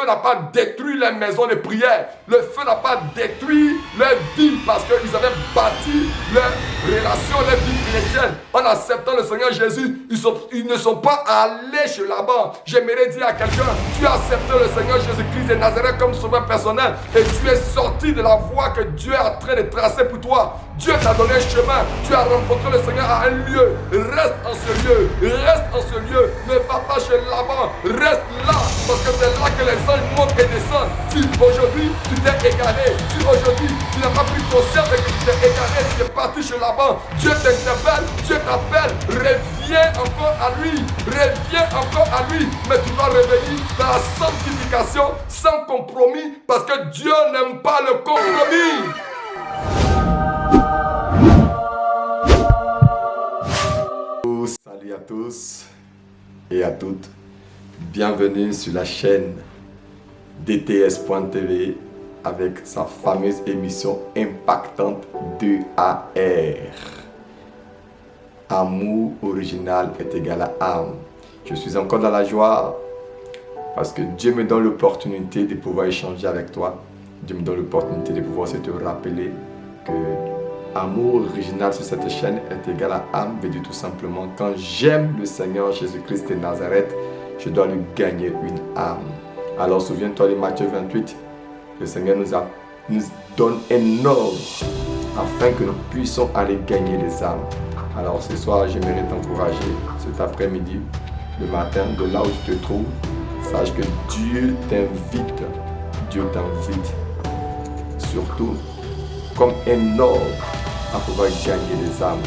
n'a pas détruit les maisons de prière. Le feu n'a pas détruit leur vie parce qu'ils avaient bâti leur relation, leur vie chrétienne. En acceptant le Seigneur Jésus, ils ne sont pas allés chez Laban. J'aimerais dire à quelqu'un, tu as accepté le Seigneur Jésus-Christ de Nazareth comme sauveur personnel et tu es sorti de la voie que Dieu est en train de tracer pour toi. Dieu t'a donné un chemin. Tu as rencontré le Seigneur à un lieu. Reste en ce lieu. Reste en ce lieu. Ne va pas chez Laban. Reste là. Parce que c'est là que les anges montent et descendent. Si aujourd'hui tu t'es égaré, si aujourd'hui tu n'as pas pris conscience que tu t'es égaré, tu es parti chez Laban, Dieu t'interpelle, Dieu t'appelle. Reviens encore à lui. Reviens encore à lui. Mais tu vas revenir dans la sanctification sans compromis parce que Dieu n'aime pas le compromis. Salut à tous et à toutes, bienvenue sur la chaîne DTS.tv avec sa fameuse émission impactante 2AR. Amour original est égal à âme. Je suis encore dans la joie parce que Dieu me donne l'opportunité de pouvoir échanger avec toi. Dieu me donne l'opportunité de pouvoir se te rappeler que amour original sur cette chaîne est égal à âme, veut dire tout simplement quand j'aime le Seigneur Jésus-Christ de Nazareth, je dois lui gagner une âme. Alors souviens-toi de Matthieu 28, le Seigneur nous donne un ordre afin que nous puissions aller gagner des âmes. Alors ce soir, j'aimerais t'encourager cet après-midi, le matin, de là où tu te trouves, sache que Dieu t'invite, surtout comme un ordre à pouvoir gagner des âmes,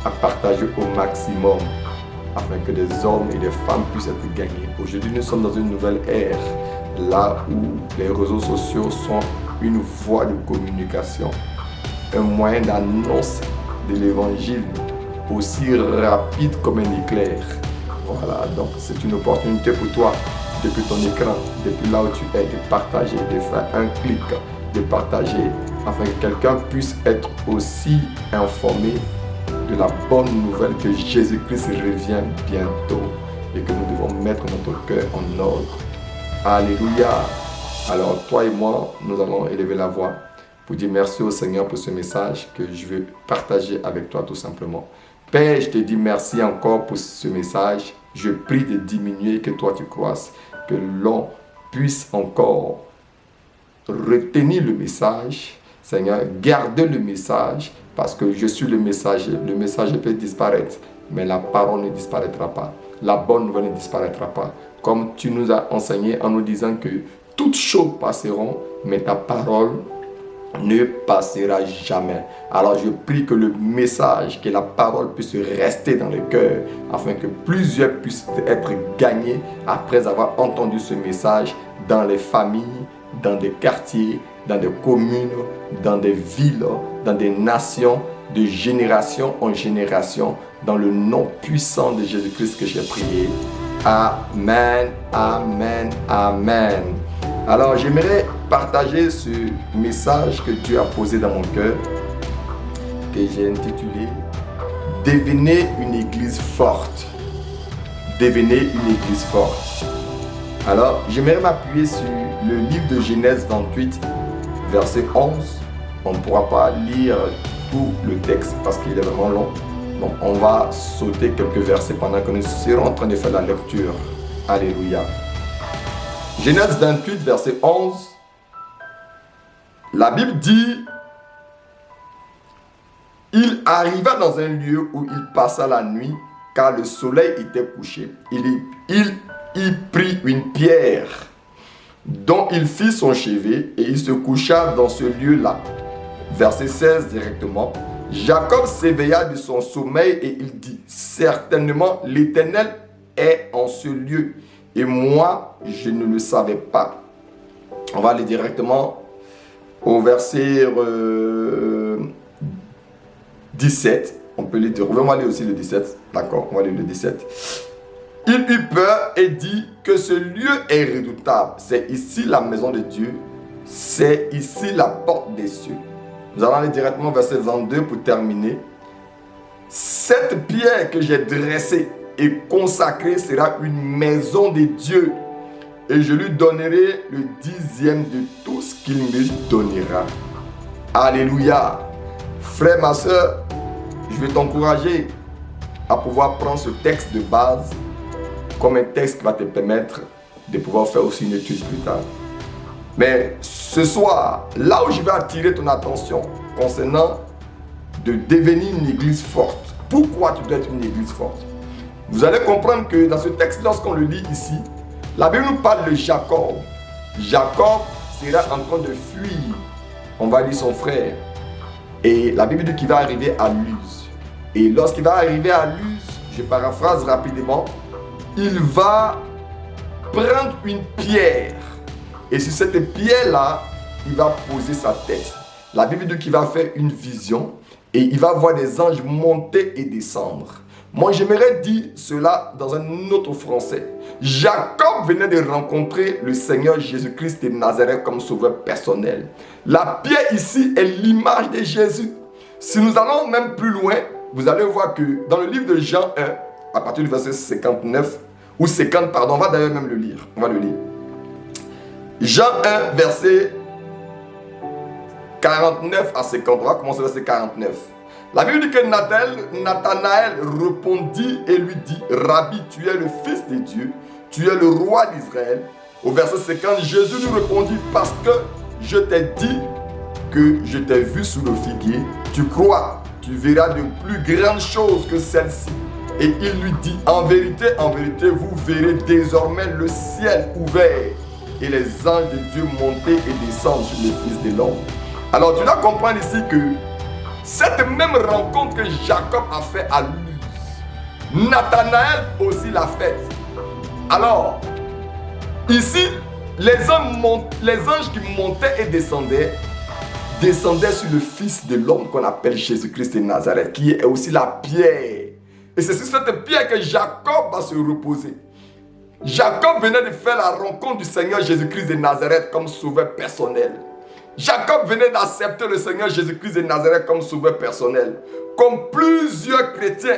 à partager au maximum, afin que des hommes et des femmes puissent être gagnés. Aujourd'hui, nous sommes dans une nouvelle ère, là où les réseaux sociaux sont une voie de communication, un moyen d'annonce de l'évangile aussi rapide comme un éclair. Voilà, donc c'est une opportunité pour toi, depuis ton écran, depuis là où tu es, de partager, de faire un clic, de partager, afin que quelqu'un puisse être aussi informé de la bonne nouvelle que Jésus-Christ revient bientôt et que nous devons mettre notre cœur en ordre. Alléluia! Alors toi et moi, nous allons élever la voix pour dire merci au Seigneur pour ce message que je veux partager avec toi tout simplement. Père, je te dis merci encore pour ce message. Je prie de diminuer, que toi tu croisses, que l'on puisse encore retenir le message. Seigneur, gardez le message parce que je suis le messager. Le messager peut disparaître, mais la parole ne disparaîtra pas. La bonne nouvelle ne disparaîtra pas. Comme tu nous as enseigné en nous disant que toutes choses passeront, mais ta parole ne passera jamais. Alors je prie que le message, que la parole puisse rester dans le cœur afin que plusieurs puissent être gagnés après avoir entendu ce message dans les familles, dans des quartiers, dans des communes, dans des villes, dans des nations, de génération en génération, dans le nom puissant de Jésus-Christ que j'ai prié. Amen, amen, amen. Alors j'aimerais partager ce message que Dieu a posé dans mon cœur, que j'ai intitulé « Devenez une église forte ». Devenez une église forte. Alors j'aimerais m'appuyer sur le livre de Genèse 28, verset 11. On ne pourra pas lire tout le texte parce qu'il est vraiment long. Donc on va sauter quelques versets pendant que nous serons en train de faire la lecture. Alléluia. Genèse 28, verset 11. La Bible dit: il arriva dans un lieu où il passa la nuit, car le soleil était couché. Il y prit une pierre dont il fit son chevet et il se coucha dans ce lieu-là. Verset 16 directement. Jacob s'éveilla de son sommeil et il dit: certainement l'Éternel est en ce lieu et moi je ne le savais pas. On va aller directement au verset 17. On peut le dire. On va aller aussi le 17. D'accord, on va aller le 17. Il eut peur et dit que ce lieu est redoutable. C'est ici la maison de Dieu. C'est ici la porte des cieux. Nous allons aller directement au verset 22 pour terminer. Cette pierre que j'ai dressée et consacrée sera une maison de Dieu. et je lui donnerai le 10e de tout ce qu'il me donnera. Alléluia. Frère, ma soeur, je vais t'encourager à pouvoir prendre ce texte de base comme un texte qui va te permettre de pouvoir faire aussi une étude plus tard. Mais ce soir, là où je vais attirer ton attention concernant de devenir une église forte. Pourquoi tu dois être une église forte? Vous allez comprendre que dans ce texte, lorsqu'on le lit ici, la Bible nous parle de Jacob. Jacob sera en train de fuir, on va dire son frère. Et la Bible dit qu'il va arriver à Luz. Et lorsqu'il va arriver à Luz, je paraphrase rapidement, il va prendre une pierre. Et sur cette pierre-là, il va poser sa tête. La Bible dit qu'il va faire une vision et il va voir des anges monter et descendre. Moi, j'aimerais dire cela dans un autre français. Jacob venait de rencontrer le Seigneur Jésus-Christ de Nazareth comme sauveur personnel. La pierre ici est l'image de Jésus. Si nous allons même plus loin, vous allez voir que dans le livre de Jean 1, à partir du verset 59, ou 50, pardon, on va d'ailleurs même le lire. On va le lire. Jean 1, verset 49 à 50. On va commencer au verset 49. La Bible dit que Nathanaël répondit et lui dit, Rabbi, tu es le Fils de Dieu, tu es le roi d'Israël. Au verset 50, Jésus lui répondit, parce que je t'ai dit que je t'ai vu sous le figuier, tu crois, tu verras de plus grandes choses que celles-ci. Et il lui dit, en vérité, vous verrez désormais le ciel ouvert et les anges de Dieu monter et descendre sur le Fils de l'homme. Alors tu dois comprendre ici que cette même rencontre que Jacob a fait à Luz, Nathanaël aussi l'a faite. Alors, ici, les anges qui montaient et descendaient sur le Fils de l'homme qu'on appelle Jésus-Christ de Nazareth, qui est aussi la pierre. Et c'est sur cette pierre que Jacob va se reposer. Jacob venait de faire la rencontre du Seigneur Jésus-Christ de Nazareth comme sauveur personnel. Jacob venait d'accepter le Seigneur Jésus-Christ de Nazareth comme sauveur personnel. Comme plusieurs chrétiens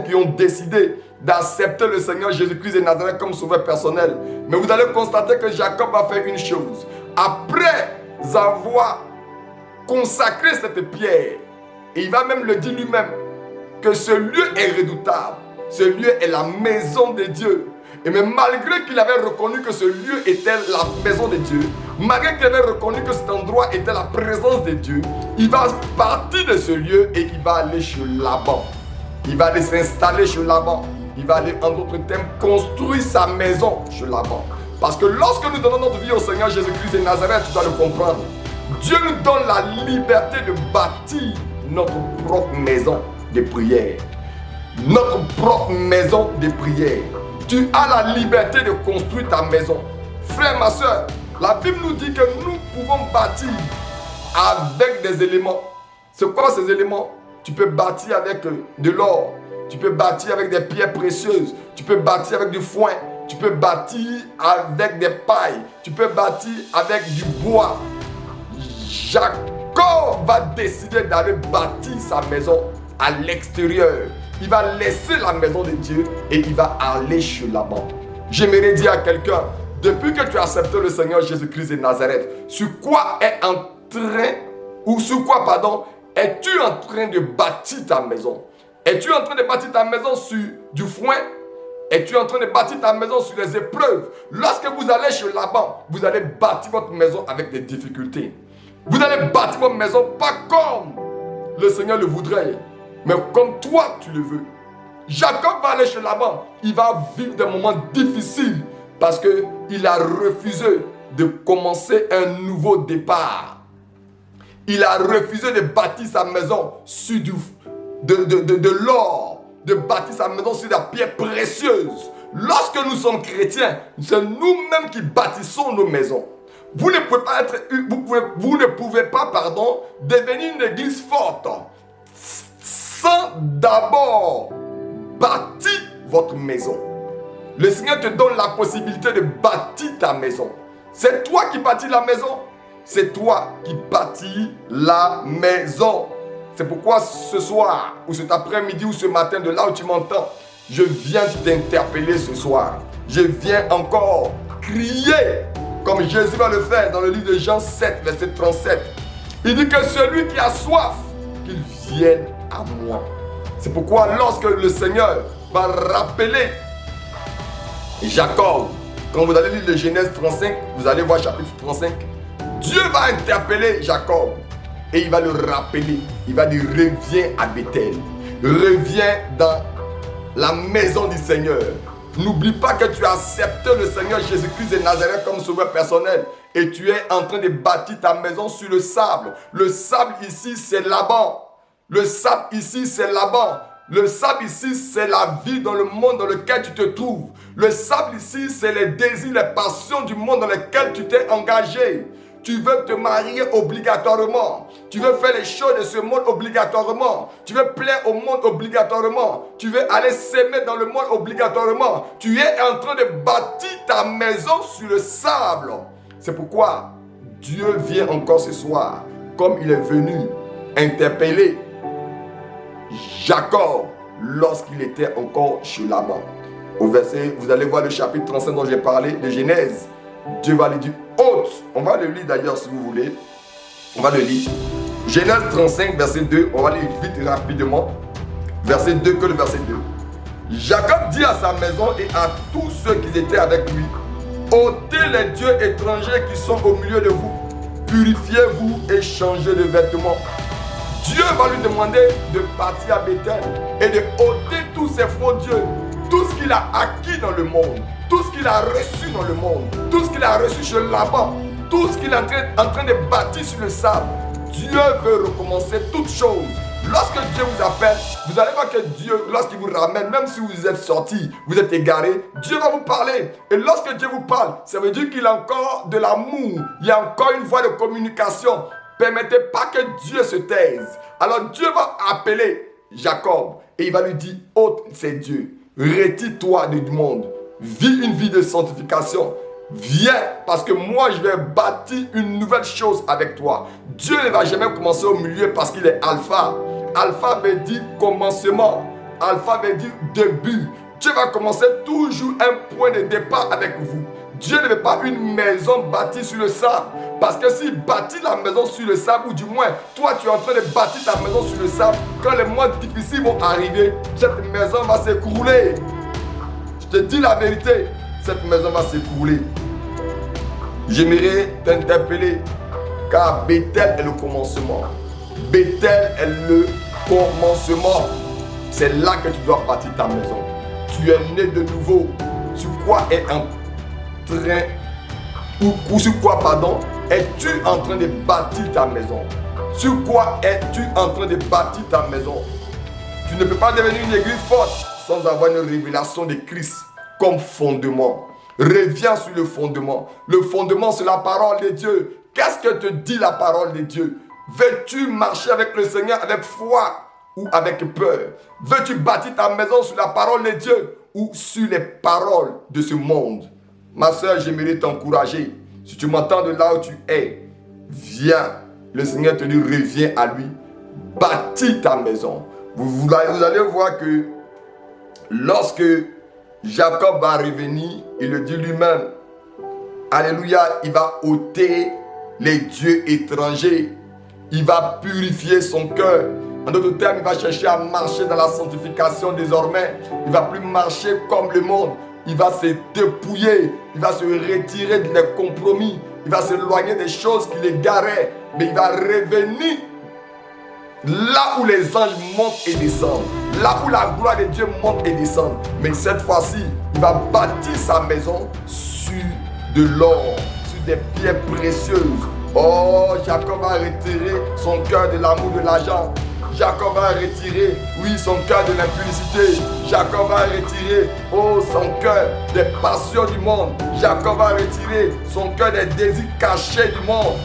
qui ont décidé d'accepter le Seigneur Jésus-Christ de Nazareth comme sauveur personnel. Mais vous allez constater que Jacob a fait une chose. Après avoir consacré cette pierre, et il va même le dire lui-même, que ce lieu est redoutable. Ce lieu est la maison de Dieu. Et mais malgré qu'il avait reconnu que ce lieu était la maison de Dieu, malgré qu'il avait reconnu que cet endroit était la présence de Dieu, il va partir de ce lieu et il va aller chez Laban. Il va aller s'installer chez Laban. Il va aller, en d'autres termes, construire sa maison chez Laban. Parce que lorsque nous donnons notre vie au Seigneur Jésus-Christ de Nazareth, tu dois le comprendre. Dieu nous donne la liberté de bâtir notre propre maison de prière. Notre propre maison de prière. Tu as la liberté de construire ta maison. Frère, ma soeur, la Bible nous dit que nous pouvons bâtir avec des éléments. C'est quoi ces éléments? Tu peux bâtir avec de l'or. Tu peux bâtir avec des pierres précieuses. Tu peux bâtir avec du foin. Tu peux bâtir avec des pailles. Tu peux bâtir avec du bois. Jacob va décider d'aller bâtir sa maison à l'extérieur. Il va laisser la maison de Dieu et il va aller chez Laban. J'aimerais dire à quelqu'un, depuis que tu as accepté le Seigneur Jésus-Christ de Nazareth, es-tu en train de bâtir ta maison? Es-tu en train de bâtir ta maison sur du foin? Es-tu en train de bâtir ta maison sur les épreuves? Lorsque vous allez chez Laban, vous allez bâtir votre maison avec des difficultés. Vous allez bâtir votre maison pas comme le Seigneur le voudrait, mais comme toi tu le veux. Jacob va aller chez Laban. Il va vivre des moments difficiles parce qu'il a refusé de commencer un nouveau départ. Il a refusé de bâtir sa maison sur de l'or, de bâtir sa maison sur la pierre précieuse. Lorsque nous sommes chrétiens, c'est nous-mêmes qui bâtissons nos maisons. Vous ne pouvez pas devenir une église forte sans d'abord bâtir votre maison. Le Seigneur te donne la possibilité de bâtir ta maison. C'est toi qui bâtis la maison. C'est toi qui bâtis la maison. C'est pourquoi ce soir, ou cet après-midi, ou ce matin, de là où tu m'entends, je viens t'interpeller ce soir. je viens encore crier, comme Jésus va le faire dans le livre de Jean 7, verset 37. Il dit que celui qui a soif, qu'il vienne à moi. C'est pourquoi lorsque le Seigneur va rappeler Jacob, quand vous allez lire le Genèse 35, vous allez voir chapitre 35, Dieu va interpeller Jacob et il va le rappeler. Il va dire reviens à Bethel, reviens dans la maison du Seigneur. N'oublie pas que tu as accepté le Seigneur Jésus-Christ de Nazareth comme sauveur personnel et tu es en train de bâtir ta maison sur le sable. Le sable ici, c'est Laban. Le sable ici, c'est Laban. Le sable ici, c'est la vie dans le monde dans lequel tu te trouves. Le sable ici, c'est les désirs, les passions du monde dans lequel tu t'es engagé. Tu veux te marier obligatoirement. Tu veux faire les choses de ce monde obligatoirement. Tu veux plaire au monde obligatoirement. Tu veux aller s'aimer dans le monde obligatoirement. Tu es en train de bâtir ta maison sur le sable. C'est pourquoi Dieu vient encore ce soir, comme il est venu interpeller Jacob lorsqu'il était encore chez Laban. Au verset, vous allez voir le chapitre 35 dont j'ai parlé, de Genèse. Dieu va lui dire, ôte. On va le lire d'ailleurs si vous voulez. On va le lire. Genèse 35, verset 2. On va lire vite et rapidement. Verset 2 que le verset 2. Jacob dit à sa maison et à tous ceux qui étaient avec lui, ôtez les dieux étrangers qui sont au milieu de vous. Purifiez-vous et changez de vêtements. Dieu va lui demander de partir à Bethel et de ôter tous ces faux dieux. Tout ce qu'il a acquis dans le monde, tout ce qu'il a reçu dans le monde, tout ce qu'il a reçu chez Laban, tout ce qu'il est en train de bâtir sur le sable. Dieu veut recommencer toutes choses. Lorsque Dieu vous appelle, vous allez voir que Dieu, lorsqu'il vous ramène, même si vous êtes sortis, vous êtes égarés, Dieu va vous parler. Et lorsque Dieu vous parle, ça veut dire qu'il a encore de l'amour. Il y a encore une voie de communication. Permettez pas que Dieu se taise. Alors Dieu va appeler Jacob et il va lui dire, ôte ces dieux. Retire-toi du monde. Vis une vie de sanctification. Viens, parce que moi je vais bâtir une nouvelle chose avec toi. Dieu ne va jamais commencer au milieu parce qu'il est alpha. Alpha veut dire commencement. Alpha veut dire début. Dieu va commencer toujours un point de départ avec vous. Dieu ne veut pas une maison bâtie sur le sable. Parce que s'il bâtit la maison sur le sable, ou du moins, toi tu es en train de bâtir ta maison sur le sable, quand les mois difficiles vont arriver, cette maison va s'écrouler. Je te dis la vérité, cette maison va s'écrouler. J'aimerais t'interpeller, car Bethel est le commencement. Bethel est le commencement. C'est là que tu dois bâtir ta maison. Tu es né de nouveau. Sur quoi es-tu en train de bâtir ta maison? Sur quoi es-tu en train de bâtir ta maison? Tu ne peux pas devenir une église forte sans avoir une révélation de Christ comme fondement. Reviens sur le fondement. Le fondement, c'est la parole de Dieu. Qu'est-ce que te dit la parole de Dieu? Veux-tu marcher avec le Seigneur avec foi ou avec peur? Veux-tu bâtir ta maison sur la parole de Dieu ou sur les paroles de ce monde? Ma soeur, j'aimerais t'encourager. Si tu m'entends de là où tu es, viens. Le Seigneur te dit, reviens à lui. Bâtis ta maison. Vous allez voir que lorsque Jacob va revenir, il le dit lui-même. Alléluia, il va ôter les dieux étrangers. Il va purifier son cœur. En d'autres termes, il va chercher à marcher dans la sanctification désormais. Il ne va plus marcher comme le monde. Il va se dépouiller. Il va se retirer des compromis. Il va s'éloigner des choses qui l'égaraient. Mais il va revenir là où les anges montent et descendent. Là où la gloire de Dieu monte et descend. Mais cette fois-ci, il va bâtir sa maison sur de l'or, sur des pierres précieuses. Oh, Jacob va retirer son cœur de l'amour de l'argent. Jacob va retirer, oui, son cœur de l'impudicité. Jacob va retirer, oh, son cœur des passions du monde. Jacob va retirer son cœur des désirs cachés du monde.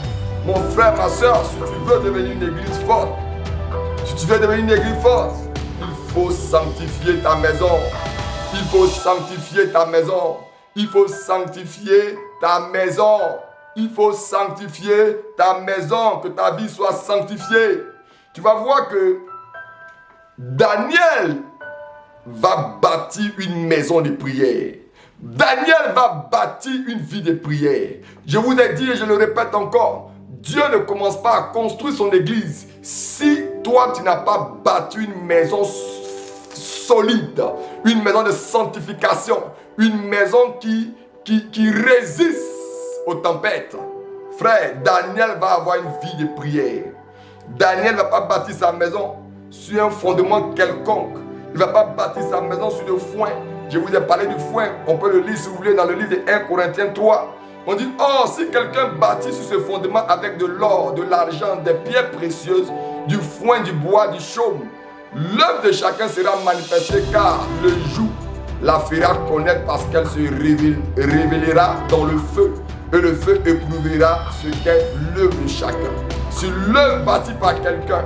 Mon frère, ma soeur, si tu veux devenir une église forte, si tu veux devenir une église forte, il faut sanctifier ta maison. Il faut sanctifier ta maison. Il faut sanctifier ta maison. Il faut sanctifier ta maison, que ta vie soit sanctifiée. Tu vas voir que Daniel va bâtir une maison de prière. Daniel va bâtir une vie de prière. Je vous ai dit et je le répète encore, Dieu ne commence pas à construire son église si toi tu n'as pas bâti une maison solide, une maison de sanctification, une maison qui résiste aux tempêtes. Frère, Daniel va avoir une vie de prière. Daniel ne va pas bâtir sa maison sur un fondement quelconque. Il ne va pas bâtir sa maison sur le foin. Je vous ai parlé du foin. On peut le lire si vous voulez dans le livre de 1 Corinthiens 3. On dit, oh, si quelqu'un bâtit sur ce fondement avec de l'or, de l'argent, des pierres précieuses, du foin, du bois, du chaume, l'œuvre de chacun sera manifestée car le jour la fera connaître parce qu'elle se révélera dans le feu. Et le feu éprouvera ce qu'est l'œuvre de chacun. Si l'œuvre bâtie par quelqu'un,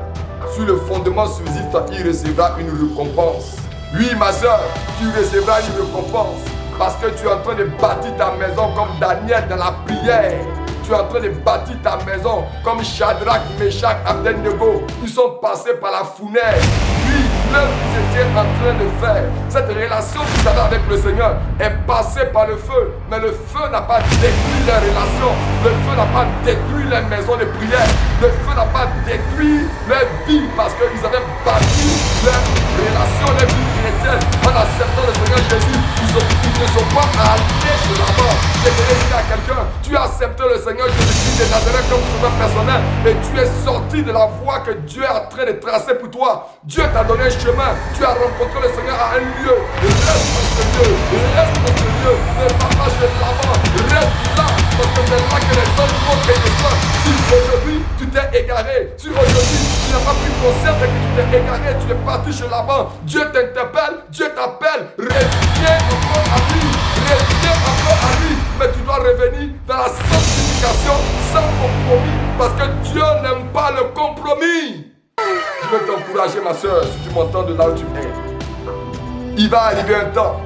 sur le fondement subsiste, il recevra une récompense. Oui, ma soeur, tu recevras une récompense. Parce que tu es en train de bâtir ta maison comme Daniel dans la prière. Tu es en train de bâtir ta maison comme Shadrach, Meshach, Abednego. Ils sont passés par la fournaise. Oui, l'œuvre qu'ils étaient en train de faire, cette relation qu'ils avaient avec le Seigneur est passée par le feu. Mais le feu n'a pas détruit leur relation. Le feu n'a pas détruit leur maison de prière. Le feu n'a pas détruit leur vie parce qu'ils avaient bâti leur relation, leur vie chrétienne en acceptant le Seigneur Jésus. Ils ne sont pas allés de là-bas. Je voudrais dire à quelqu'un, tu as accepté le Seigneur Jésus-Christ de Nazareth comme sauveur personnel et tu es sorti de la voie que Dieu est en train de tracer pour toi. Dieu t'a donné un chemin. Tu as rencontré le Seigneur à un lieu. Reste dans ce lieu. Reste dans ce lieu. Ne va pas de l'avant. Reste là. Parce que c'est là que les hommes vont te descendre. Si aujourd'hui tu t'es égaré, si aujourd'hui tu n'as pas pris conscience que tu t'es égaré, tu es parti chez l'avant, Dieu t'interpelle, Dieu t'appelle, reviens encore à lui, reviens encore à lui, mais tu dois revenir dans la sanctification sans compromis, parce que Dieu n'aime pas le compromis. Je veux t'encourager ma soeur, si tu m'entends de là où tu es. Il va arriver un temps,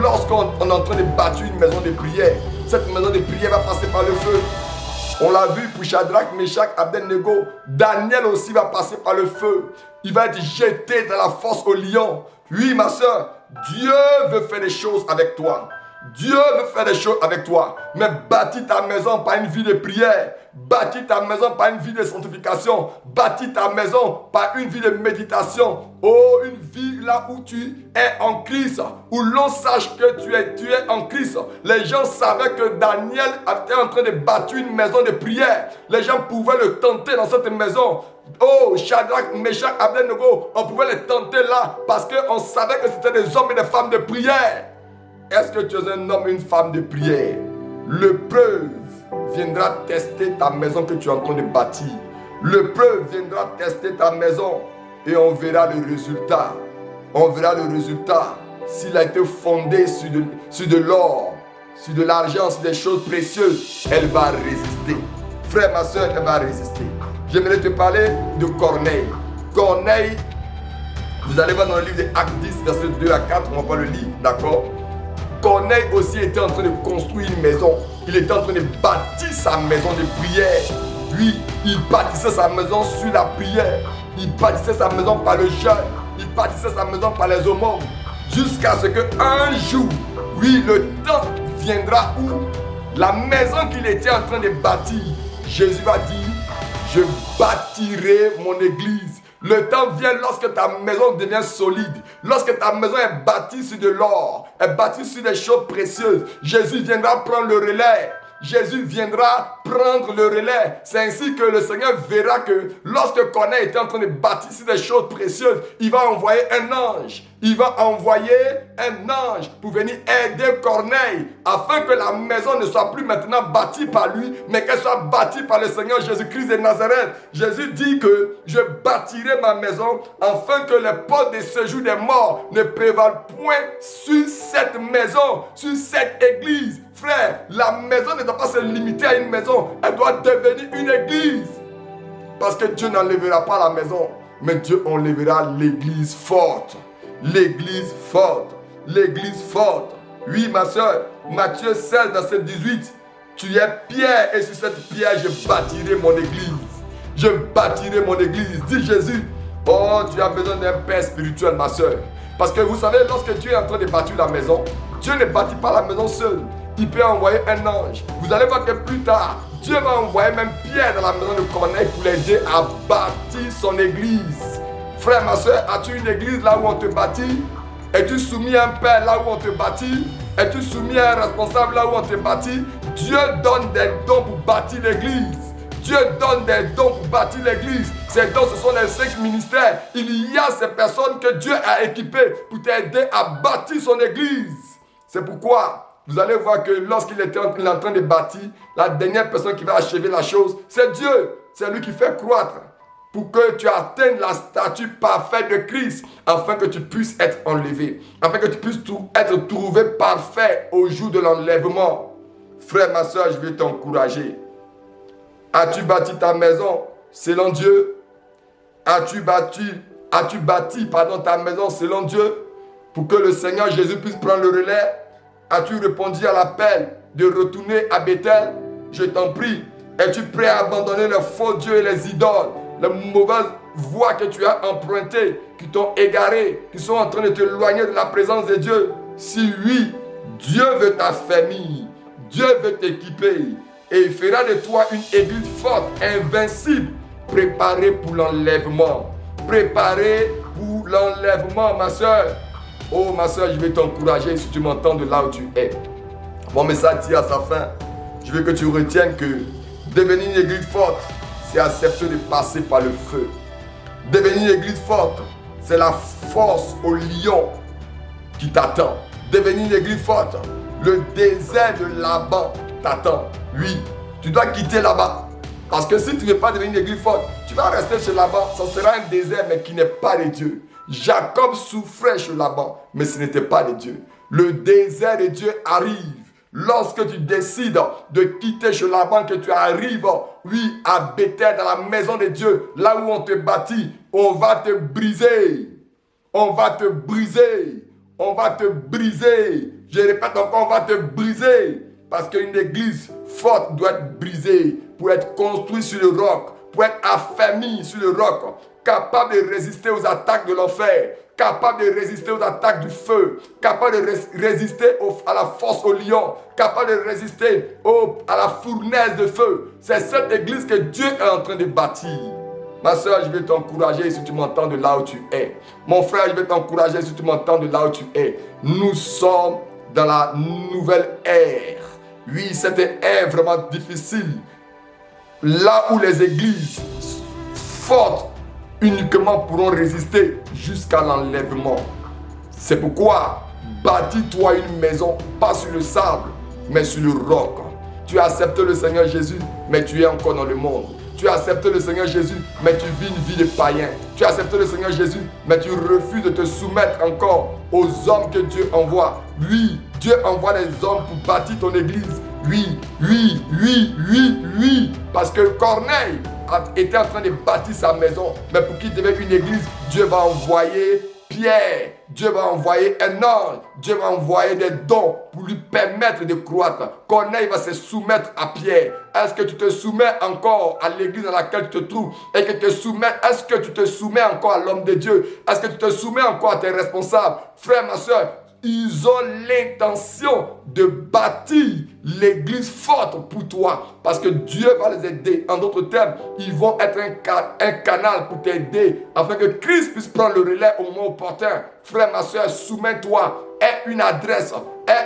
lorsqu'on est en train de bâtir une maison de prière, cette maison de prière va passer par le feu. On l'a vu pour Shadrach, Meshach, Abednego. Daniel aussi va passer par le feu. Il va être jeté dans la fosse au lion. Oui, ma soeur, Dieu veut faire des choses avec toi. Dieu veut faire des choses avec toi. Mais bâtis ta maison par une vie de prière. Bâtis ta maison par une vie de sanctification. Bâtis ta maison par une vie de méditation. Oh, une vie là où tu es en Christ. Où l'on sache que tu es en Christ. Les gens savaient que Daniel était en train de bâtir une maison de prière. Les gens pouvaient le tenter dans cette maison. Oh, Shadrach, Meshach, Abednego, on pouvait les tenter là parce qu'on savait que c'était des hommes et des femmes de prière. Est-ce que tu es un homme et une femme de prière? L'épreuve viendra tester ta maison que tu es en train de bâtir. L'épreuve viendra tester ta maison et on verra le résultat. On verra le résultat. S'il a été fondé sur de l'or, sur de l'argent, sur des choses précieuses, elle va résister. Frère, ma soeur, elle va résister. J'aimerais te parler de Corneille. Corneille, vous allez voir dans le livre des Actes 10, verset 2 à 4, on va pas le lire, d'accord? Corneille aussi était en train de construire une maison. Il était en train de bâtir sa maison de prière. Lui, il bâtissait sa maison sur la prière. Il bâtissait sa maison par le jeûne. Il bâtissait sa maison par les aumônes. Jusqu'à ce qu'un jour, oui, le temps viendra où la maison qu'il était en train de bâtir, Jésus va dire, je bâtirai mon église. Le temps vient lorsque ta maison devient solide. Lorsque ta maison est bâtie sur de l'or, est bâtie sur des choses précieuses. Jésus viendra prendre le relais. Jésus viendra prendre le relais. C'est ainsi que le Seigneur verra que lorsque Corneille était en train de bâtir sur des choses précieuses, il va envoyer un ange. Il va envoyer un ange pour venir aider Corneille afin que la maison ne soit plus maintenant bâtie par lui, mais qu'elle soit bâtie par le Seigneur Jésus-Christ de Nazareth. Jésus dit que je bâtirai ma maison afin que les portes de séjour des morts ne prévalent point sur cette maison, sur cette église. Frère, la maison ne doit pas se limiter à une maison, elle doit devenir une église. Parce que Dieu n'enlèvera pas la maison, mais Dieu enlèvera l'église forte. L'église forte. L'église forte. Oui, ma soeur, Matthieu 16, verset 18. Tu es pierre et sur cette pierre, je bâtirai mon église. Je bâtirai mon église. Dit Jésus. Oh, tu as besoin d'un père spirituel, ma soeur. Parce que vous savez, lorsque tu es en train de bâtir la maison, Dieu ne bâtit pas la maison seul. Il peut envoyer un ange. Vous allez voir que plus tard, Dieu va envoyer même Pierre dans la maison de Corneille pour l'aider à bâtir son église. Frère, ma soeur, as-tu une église là où on te bâtit? Es-tu soumis à un père là où on te bâtit? Es-tu soumis à un responsable là où on te bâtit? Dieu donne des dons pour bâtir l'église. Dieu donne des dons pour bâtir l'église. Ces dons, ce sont les 5 ministères. Il y a ces personnes que Dieu a équipées pour t'aider à bâtir son église. C'est pourquoi vous allez voir que lorsqu'il est en train de bâtir, la dernière personne qui va achever la chose, c'est Dieu. C'est lui qui fait croître pour que tu atteignes la statue parfaite de Christ, afin que tu puisses être enlevé, afin que tu puisses être trouvé parfait au jour de l'enlèvement. Frère, ma soeur, je vais t'encourager. As-tu bâti ta maison selon Dieu? As-tu bâti ta maison selon Dieu pour que le Seigneur Jésus puisse prendre le relais? As-tu répondu à l'appel de retourner à Bethel? Je t'en prie. Es-tu prêt à abandonner les faux dieux et les idoles, les mauvaises voies que tu as empruntées, qui t'ont égaré, qui sont en train de t'éloigner de la présence de Dieu? Si oui, Dieu veut t'affermir, Dieu veut t'équiper et il fera de toi une église forte, invincible, préparée pour l'enlèvement. Préparée pour l'enlèvement, ma soeur. Oh, ma soeur, je vais t'encourager si tu m'entends de là où tu es. Mon message tire à sa fin. Je veux que tu retiennes que devenir une église forte, c'est accepter de passer par le feu. Devenir une église forte, c'est la force au lion qui t'attend. Devenir une église forte, le désert de Laban t'attend. Oui, tu dois quitter là-bas. Parce que si tu ne veux pas devenir une église forte, tu vas rester chez Laban. Ça sera un désert, mais qui n'est pas de Dieu. Jacob souffrait chez Laban, mais ce n'était pas de Dieu. Le désert de Dieu arrive lorsque tu décides de quitter chez Laban, que tu arrives, oui, à Bethel, dans la maison de Dieu, là où on te bâtit. On va te briser. On va te briser. On va te briser. Je répète encore, on va te briser. Parce qu'une église forte doit être brisée pour être construite sur le roc, pour être affermie sur le roc, capable de résister aux attaques de l'enfer, capable de résister aux attaques du feu, capable de résister à la force au lion, capable de résister à la fournaise de feu. C'est cette église que Dieu est en train de bâtir. Ma soeur, je vais t'encourager si tu m'entends de là où tu es. Mon frère, je vais t'encourager si tu m'entends de là où tu es. Nous sommes dans la nouvelle ère. Oui, cette ère vraiment difficile. Là où les églises fortes uniquement pourront résister jusqu'à l'enlèvement. C'est pourquoi bâtis-toi une maison, pas sur le sable, mais sur le roc. Tu as accepté le Seigneur Jésus, mais tu es encore dans le monde. Tu as accepté le Seigneur Jésus, mais tu vis une vie de païen. Tu as accepté le Seigneur Jésus, mais tu refuses de te soumettre encore aux hommes que Dieu envoie. Oui, Dieu envoie des hommes pour bâtir ton église. Oui. Parce que Corneille était en train de bâtir sa maison, mais pour qu'il devienne une église, Dieu va envoyer Pierre, Dieu va envoyer un ange, Dieu va envoyer des dons pour lui permettre de croître. Corneille va se soumettre à Pierre. Est-ce que tu te soumets encore à l'église dans laquelle tu te trouves? Est-ce que tu te soumets encore à l'homme de Dieu? Est-ce que tu te soumets encore à tes responsables? Frère, ma soeur, ils ont l'intention de bâtir l'église forte pour toi. Parce que Dieu va les aider. En d'autres termes, ils vont être un canal pour t'aider. Afin que Christ puisse prendre le relais au moment opportun. Frère, ma soeur, soumets-toi. Aie une adresse.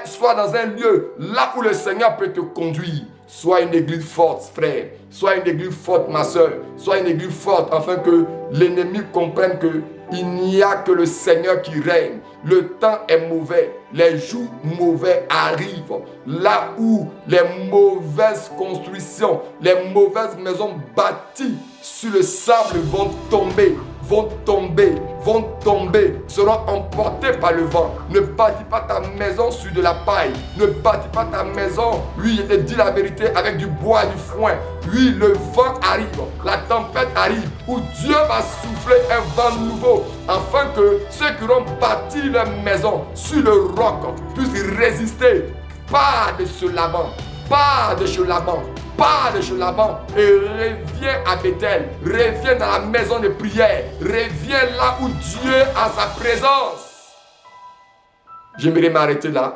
Sois dans un lieu là où le Seigneur peut te conduire. Sois une église forte, frère. Sois une église forte, ma soeur. Sois une église forte afin que l'ennemi comprenne que il n'y a que le Seigneur qui règne. Le temps est mauvais. Les jours mauvais arrivent. Là où les mauvaises constructions, les mauvaises maisons bâties sur le sable vont tomber, seront emportées par le vent. Ne bâtis pas ta maison sur de la paille. Ne bâtis pas ta maison, oui, je te dis la vérité, avec du bois et du foin. Oui, le vent arrive, la tempête arrive, où Dieu va souffler un vent nouveau, afin que ceux qui auront bâti leur maison sur le roc puissent résister. Pas de ce Laban, pas de chez Laban, pas de chez Laban, et reviens à Bethel, reviens dans la maison de prière, reviens là où Dieu a sa présence. J'aimerais m'arrêter là.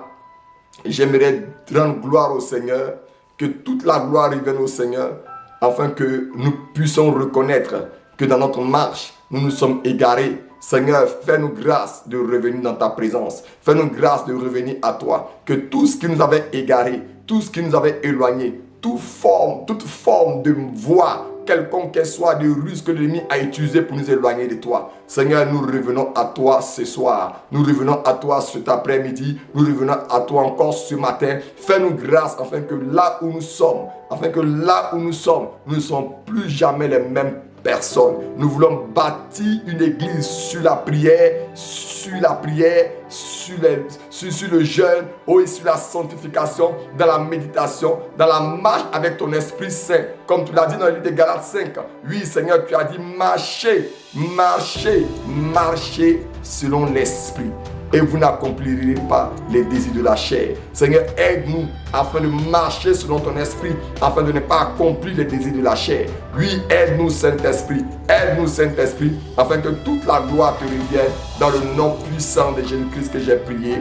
j'aimerais rendre gloire au Seigneur, que toute la gloire revienne au Seigneur, afin que nous puissions reconnaître que dans notre marche, nous nous sommes égarés. Seigneur, fais-nous grâce de revenir dans ta présence. Fais-nous grâce de revenir à toi. Que tout ce qui nous avait égarés, tout ce qui nous avait éloignés, toute forme de voie, quelconque qu'elle soit, de ruse que l'ennemi a utilisé pour nous éloigner de toi. Seigneur, nous revenons à toi ce soir. Nous revenons à toi cet après-midi. Nous revenons à toi encore ce matin. Fais-nous grâce afin que là où nous sommes, nous ne sommes plus jamais les mêmes personnes. Nous voulons bâtir une église sur la prière, sur le jeûne, et sur la sanctification, dans la méditation, dans la marche avec ton Esprit Saint. Comme tu l'as dit dans le livre de Galates 5. Oui, Seigneur, tu as dit marchez selon l'Esprit. Et vous n'accomplirez pas les désirs de la chair. Seigneur, aide-nous afin de marcher selon ton esprit, afin de ne pas accomplir les désirs de la chair. Oui, aide-nous Saint-Esprit, afin que toute la gloire te revienne dans le nom puissant de Jésus-Christ que j'ai prié.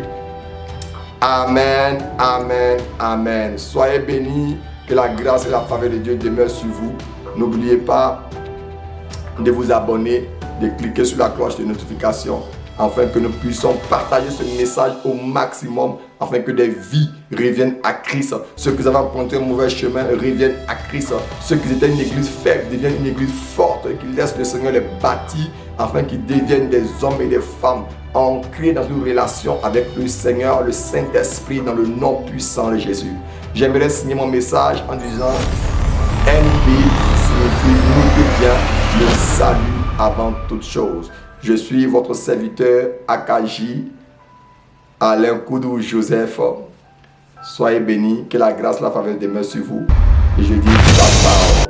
Amen, amen, amen. Soyez bénis, que la grâce et la faveur de Dieu demeurent sur vous. N'oubliez pas de vous abonner, de cliquer sur la cloche de notification, afin que nous puissions partager ce message au maximum, afin que des vies reviennent à Christ. Ceux qui avaient emprunté un mauvais chemin reviennent à Christ. Ceux qui étaient une église faible deviennent une église forte, et qui laissent le Seigneur les bâtir, afin qu'ils deviennent des hommes et des femmes ancrés dans une relation avec le Seigneur, le Saint-Esprit, dans le nom puissant de Jésus. J'aimerais signer mon message en disant NB signifie nous que bien, le salut avant toute chose. Je suis votre serviteur Akaji, Alain Koudou Joseph. Soyez bénis, que la grâce, la faveur demeure sur vous. Et je dis ciao.